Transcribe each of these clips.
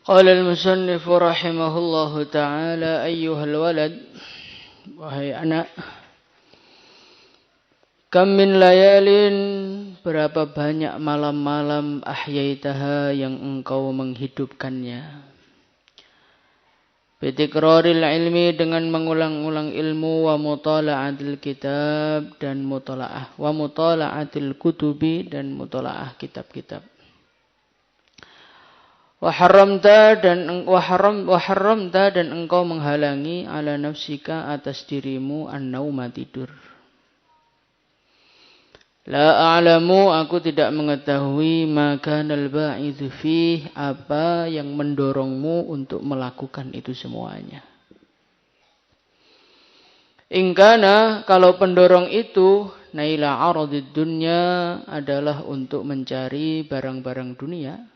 قال المصنف رحمه الله تعالى أيها الولد wahai anak kam min layalin berapa banyak malam-malam ahyaitaha yang engkau menghidupkannya bitikraril ilmi dengan mengulang-ulang ilmu wa mutala'atil kitab dan mutala'ah wa mutala'atil kutubi dan mutala'ah kitab-kitab wa haramta dan engkau menghalangi ala nafsika atas dirimu an-nauma tidur. La a'lamu aku tidak mengetahui maka al-ba'idhu fih apa yang mendorongmu untuk melakukan itu semuanya. Ingkana kalau pendorong itu naila aradid dunya adalah untuk mencari barang-barang dunia.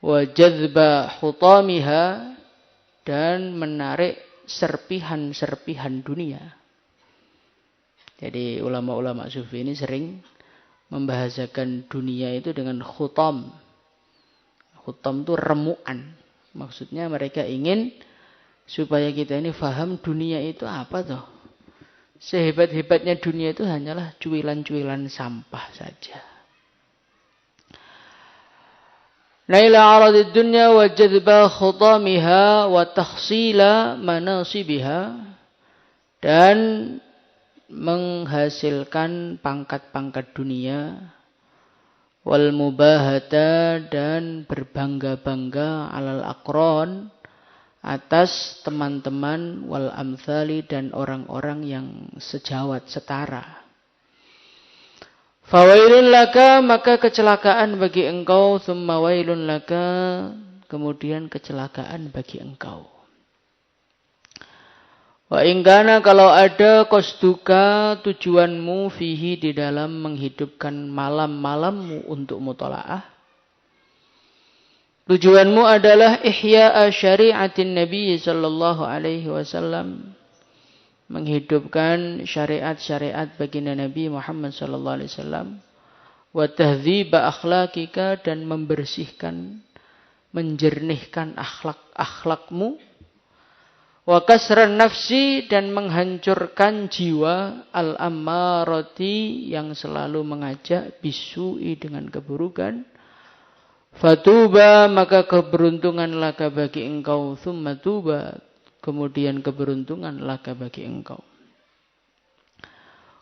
Wa jadzba hutamiha dan menarik serpihan-serpihan dunia. Jadi ulama-ulama sufi ini sering membahasakan dunia itu dengan khutam. Khutam itu remuan. Maksudnya mereka ingin supaya kita ini faham dunia itu apa toh. Sehebat-hebatnya dunia itu hanyalah cuilan-cuilan sampah saja. Naila aradid dunya wa jadba khutamiha wa takhsila manasibiha dan menghasilkan pangkat-pangkat dunia wal mubahata dan berbangga-bangga alal aqran atas teman-teman wal amthali dan orang-orang yang sejawat setara. Fawailun laka maka kecelakaan bagi engkau thumma wailun laka kemudian kecelakaan bagi engkau. Wa ingkana kalau ada qasduka tujuanmu fihi di dalam menghidupkan malam-malammu untuk mutalaah. Tujuanmu adalah ihya'a syari'atin Nabi sallallahu alaihi wasallam. Menghidupkan syariat-syariat baginda Nabi Muhammad sallallahu alaihi wasallam wa tahdhiba akhlaqika dan membersihkan menjernihkan akhlak-akhlakmu wa kasran nafsi dan menghancurkan jiwa al-ammarati yang selalu mengajak bisu'i dengan keburukan fatuba maka keberuntungan laka bagi engkau thumma tuba kemudian keberuntungan laka bagi engkau.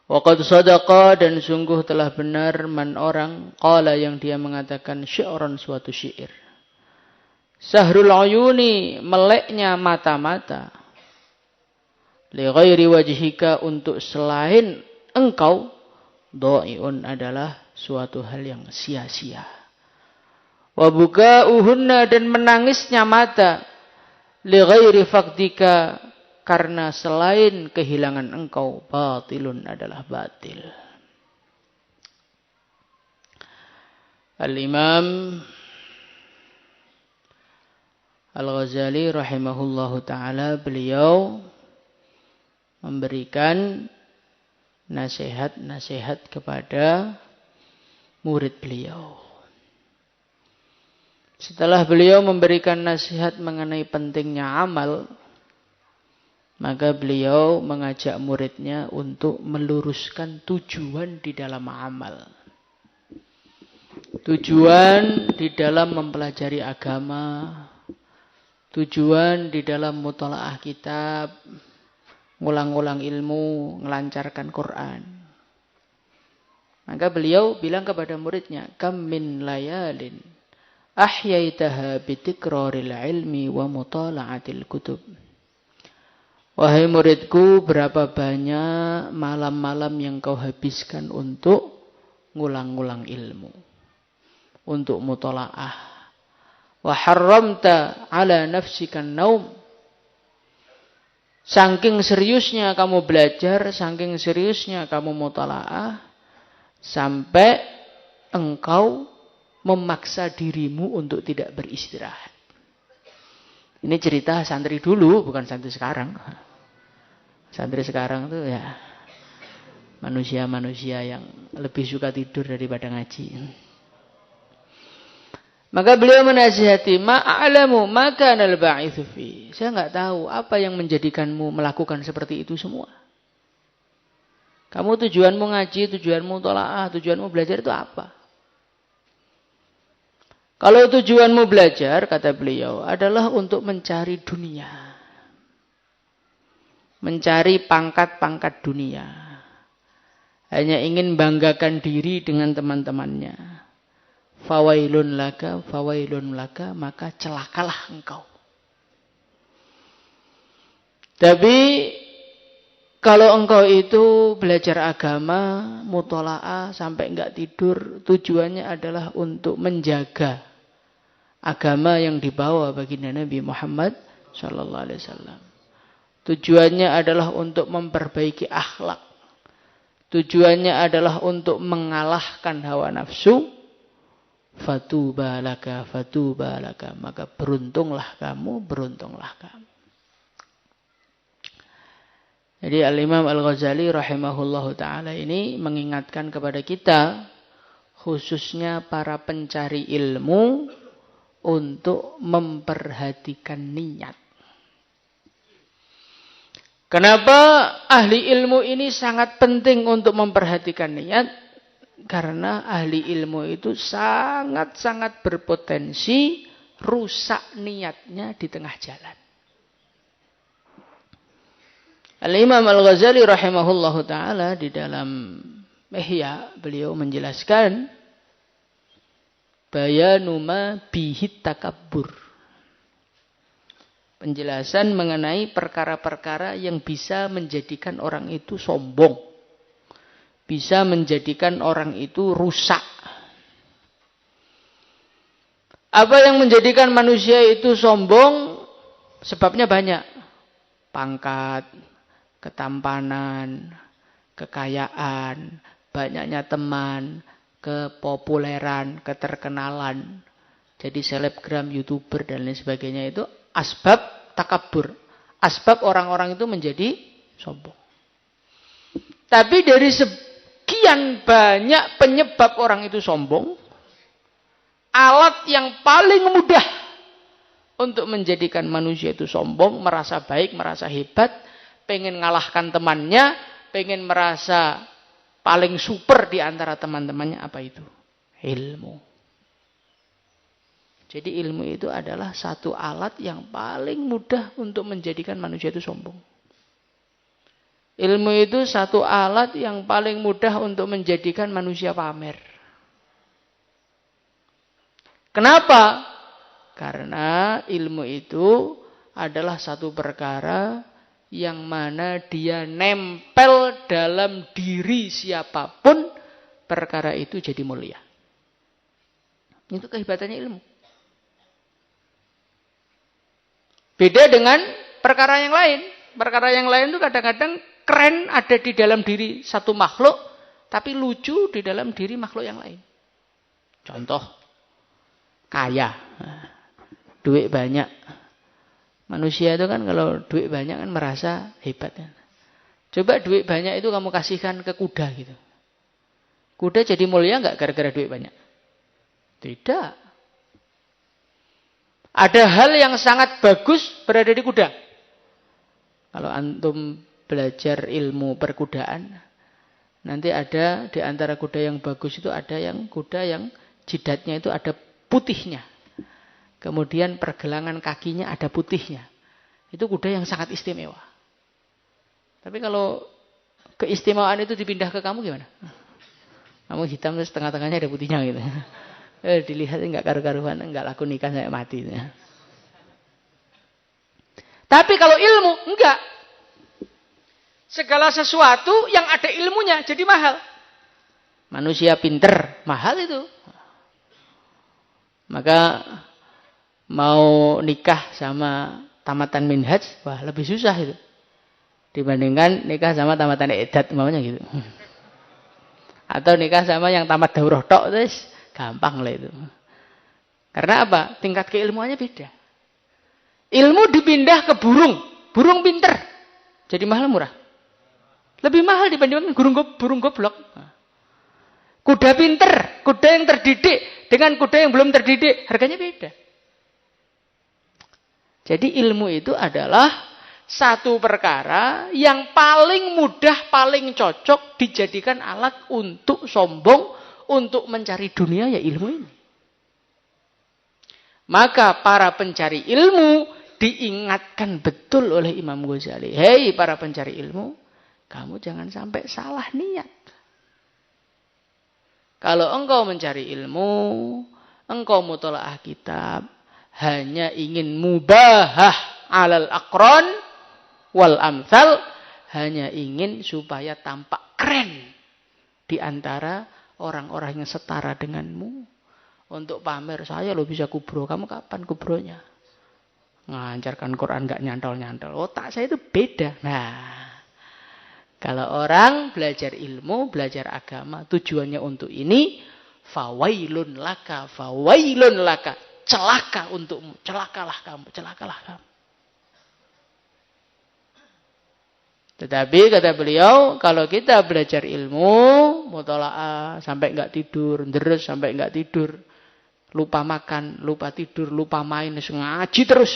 Waqad sadaqa dan sungguh telah benar man orang qala yang dia mengatakan syi'ran suatu syair. Sahrul uyuni meleknya mata-mata. Li ghairi wajhika untuk selain engkau dha'iun adalah suatu hal yang sia-sia. Wa buka'uhunna dan menangisnya mata li ghairi faqdika karena selain kehilangan engkau batilun adalah batil. Al-Imam Al-Ghazali rahimahullahu taala beliau memberikan nasihat-nasihat kepada murid beliau. Setelah beliau memberikan nasihat mengenai pentingnya amal, maka beliau mengajak muridnya untuk meluruskan tujuan di dalam amal. Tujuan di dalam mempelajari agama, tujuan di dalam mutalaah kitab, ngulang-ulang ilmu, ngelancarkan Quran. Maka beliau bilang kepada muridnya, kam min layalin ahyaitaha bitikraril ilmi wa mutala'atil kutub. Wahai muridku, berapa banyak malam-malam yang kau habiskan untuk ngulang-ngulang ilmu, untuk mutala'ah. Wa harramta ala nafsika naum. Saking seriusnya kamu belajar, saking seriusnya kamu mutala'ah, sampai engkau memaksa dirimu untuk tidak beristirahat. Ini cerita santri dulu, bukan santri sekarang. Santri sekarang itu ya manusia-manusia yang lebih suka tidur daripada ngaji. Maka beliau menasihati, ma'alamu maka kanal ba'itsu fi. Saya enggak tahu apa yang menjadikanmu melakukan seperti itu semua. Kamu tujuanmu ngaji, tujuanmu tolaah, tujuanmu belajar itu apa? Kalau tujuanmu belajar, kata beliau, adalah untuk mencari dunia. Mencari pangkat-pangkat dunia. Hanya ingin banggakan diri dengan teman-temannya. Fawailun laka, maka celakalah engkau. Tapi kalau engkau itu belajar agama, mutola'ah sampai enggak tidur, tujuannya adalah untuk menjaga agama yang dibawa baginda Nabi Muhammad sallallahu alaihi wasallam. Tujuannya adalah untuk memperbaiki akhlak. Tujuannya adalah untuk mengalahkan hawa nafsu. Fatuba laka, maka beruntunglah kamu. Jadi Al-Imam Al-Ghazali rahimahullahu ta'ala ini mengingatkan kepada kita, khususnya para pencari ilmu, untuk memperhatikan niat. Kenapa ahli ilmu ini sangat penting untuk memperhatikan niat? Karena ahli ilmu itu sangat-sangat berpotensi rusak niatnya di tengah jalan. Al-Imam Al-Ghazali rahimahullahu ta'ala di dalam Ihya, beliau menjelaskan bayanuma bihit takabbur. Penjelasan mengenai perkara-perkara yang bisa menjadikan orang itu sombong. Bisa menjadikan orang itu rusak. Apa yang menjadikan manusia itu sombong? Sebabnya banyak. Pangkat, ketampanan, kekayaan, banyaknya teman, kepopuleran, keterkenalan. Jadi selebgram, YouTuber dan lain sebagainya itu asbab takabur. Asbab orang-orang itu menjadi sombong. Tapi dari sekian banyak penyebab orang itu sombong, alat yang paling mudah untuk menjadikan manusia itu sombong, merasa baik, merasa hebat, pengen ngalahkan temannya, pengen merasa paling super di antara teman-temannya, apa itu? Ilmu. Jadi ilmu itu adalah satu alat yang paling mudah untuk menjadikan manusia itu sombong. Ilmu itu satu alat yang paling mudah untuk menjadikan manusia pamer. Kenapa? Karena ilmu itu adalah satu perkara yang mana dia nempel dalam diri siapapun, perkara itu jadi mulia. Itu kehebatannya ilmu. Beda dengan perkara yang lain. Perkara yang lain itu kadang-kadang keren ada di dalam diri satu makhluk, tapi lucu di dalam diri makhluk yang lain. Contoh, kaya, duit banyak. Manusia itu kan kalau duit banyak kan merasa hebat. Kan? Coba duit banyak itu kamu kasihkan ke kuda gitu. Kuda jadi mulia nggak gara-gara duit banyak? Tidak. Ada hal yang sangat bagus berada di kuda. Kalau antum belajar ilmu perkudaan, nanti ada di antara kuda yang bagus itu ada yang kuda yang jidatnya itu ada putihnya. Kemudian pergelangan kakinya ada putihnya. Itu kuda yang sangat istimewa. Tapi kalau keistimewaan itu dipindah ke kamu gimana? Kamu hitam terus tengah-tengahnya ada putihnya gitu. Dilihat enggak karu-karuan, enggak laku nikah sampai mati. Tapi kalau ilmu enggak. Segala sesuatu yang ada ilmunya jadi mahal. Manusia pinter, mahal itu. Maka mau nikah sama tamatan minhaj, wah lebih susah itu. Dibandingkan nikah sama tamatan edat umpamanya gitu. Atau nikah sama yang tamat daurah tok, terus gampang lah itu. Karena apa? Tingkat keilmuannya beda. Ilmu dipindah ke burung. Burung pinter. Jadi mahal murah. Lebih mahal dibandingkan burung goblok. Kuda pinter. Kuda yang terdidik. dengan kuda yang belum terdidik, harganya beda. Jadi ilmu itu adalah satu perkara yang paling mudah, paling cocok dijadikan alat untuk sombong, untuk mencari dunia, ya ilmu ini. Maka para pencari ilmu diingatkan betul oleh Imam Ghazali. Hei para pencari ilmu, kamu jangan sampai salah niat. Kalau engkau mencari ilmu, engkau mutalaah kitab, hanya ingin mubahah alal aqran wal amsal, hanya ingin supaya tampak keren di antara orang-orang yang setara denganmu. Untuk pamer, saya lo bisa kubro. Kamu kapan kubronya? Ngajarkan Quran gak nyantol-nyantol. Otak saya itu beda. Nah, kalau orang belajar ilmu, belajar agama, tujuannya untuk ini, fawailun laka, fawailun laka. Celaka untukmu, celakalah kamu, celakalah kamu. Tetapi kata beliau, kalau kita belajar ilmu, mutalaah sampai enggak tidur, deres sampai enggak tidur, lupa makan, lupa tidur, lupa main, ngaji terus.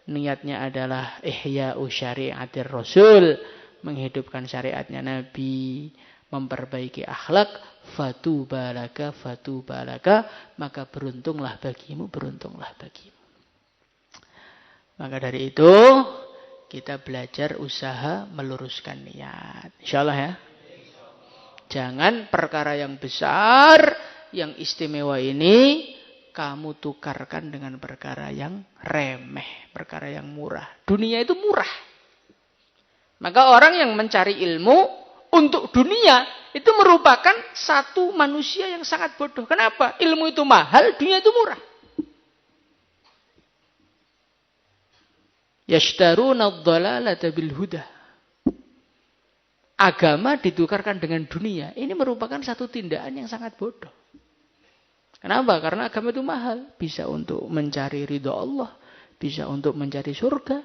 Niatnya adalah ihya'u syari'atir rasul, menghidupkan syariatnya Nabi, memperbaiki akhlak, fatubalaka, maka beruntunglah bagimu, beruntunglah bagimu. Maka dari itu, kita belajar usaha meluruskan niat. Insyaallah ya. Jangan perkara yang besar, yang istimewa ini kamu tukarkan dengan perkara yang remeh, perkara yang murah. Dunia itu murah. Maka orang yang mencari ilmu untuk dunia itu merupakan satu manusia yang sangat bodoh. Kenapa? Ilmu itu mahal, dunia itu murah. Yashtaruna ad-dhalalata bil huda. Agama ditukarkan dengan dunia. Ini merupakan satu tindakan yang sangat bodoh. Kenapa? Karena agama itu mahal. Bisa untuk mencari ridha Allah. Bisa untuk mencari surga.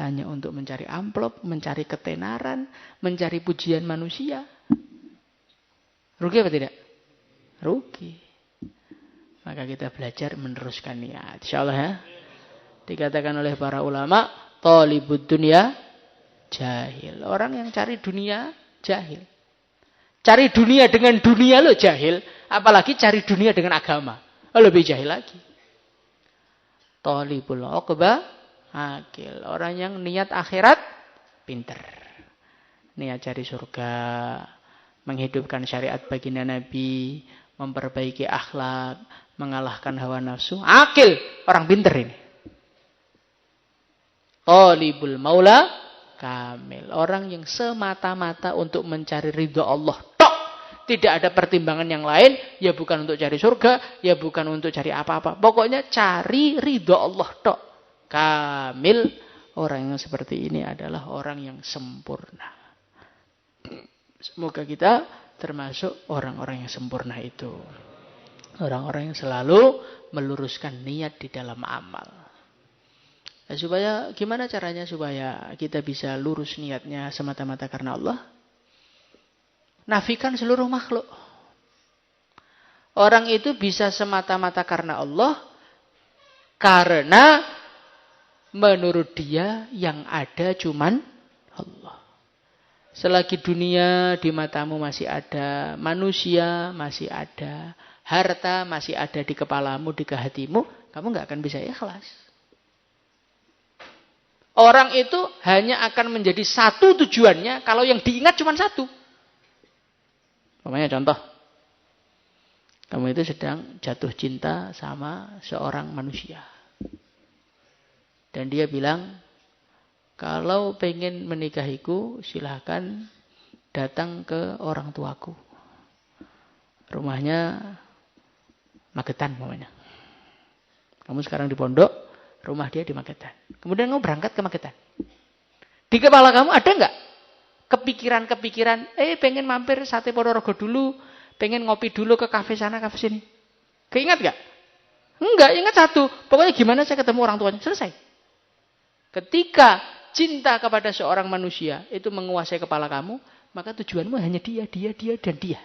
Hanya untuk mencari amplop, mencari ketenaran, mencari pujian manusia. Rugi apa tidak? Rugi. Maka kita belajar meneruskan niat. InsyaAllah ya. Dikatakan oleh para ulama, talibud dunya jahil. Orang yang cari dunia, jahil. Cari dunia dengan dunia lo jahil. Apalagi cari dunia dengan agama. Lebih jahil lagi. Talibul uqba akil. Orang yang niat akhirat, pinter. Niat cari surga. Menghidupkan syariat baginda Nabi. Memperbaiki akhlak. Mengalahkan hawa nafsu. Akil. Orang pinter ini. Talibul maula kamil. Orang yang semata-mata untuk mencari ridha Allah. Tok. Tidak ada pertimbangan yang lain. Ya bukan untuk cari surga. Ya bukan untuk cari apa-apa. Pokoknya cari ridha Allah. Tok. Kamil. Orang yang seperti ini adalah orang yang sempurna. Semoga kita termasuk orang-orang yang sempurna itu. Orang-orang yang selalu meluruskan niat di dalam amal. Supaya gimana caranya supaya kita bisa lurus niatnya semata-mata karena Allah? Nafikan seluruh makhluk. Orang itu bisa semata-mata karena Allah karena menurut dia yang ada cuman Allah. Selagi dunia di matamu masih ada, manusia masih ada, harta masih ada di kepalamu, di hatimu, kamu nggak akan bisa ikhlas. Orang itu hanya akan menjadi satu tujuannya kalau yang diingat cuma satu. Contoh, kamu itu sedang jatuh cinta sama seorang manusia. Dan dia bilang, kalau pengen menikahiku silahkan datang ke orang tuaku. Rumahnya Magetan namanya. Kamu sekarang di Pondok. Rumah dia di Magetan. Kemudian kamu berangkat ke Magetan. Di kepala kamu ada nggak kepikiran-kepikiran, pengen mampir Sate Ponorogo dulu, pengen ngopi dulu ke kafe sana, kafe sini. Keingat nggak? Enggak, ingat satu. Pokoknya gimana saya ketemu orang tuanya. Selesai. Ketika cinta kepada seorang manusia itu menguasai kepala kamu, maka tujuanmu hanya dia, dan dia.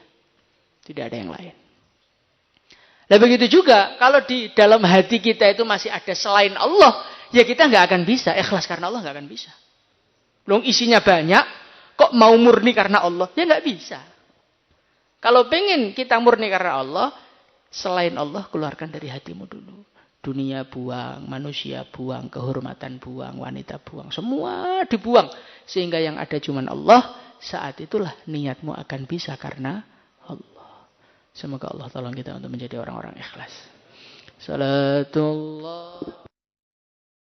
Tidak ada yang lain. Nah begitu juga kalau di dalam hati kita itu masih ada selain Allah, ya kita nggak akan bisa ikhlas karena Allah, nggak akan bisa. Long isinya banyak, kok mau murni karena Allah? Ya nggak bisa. Kalau pengen kita murni karena Allah, selain Allah keluarkan dari hatimu dulu. Dunia buang, manusia buang, kehormatan buang, wanita buang, semua dibuang. Sehingga yang ada cuma Allah, saat itulah niatmu akan bisa karena Allah. Semoga Allah tolong kita untuk menjadi orang-orang ikhlas. Salatullah.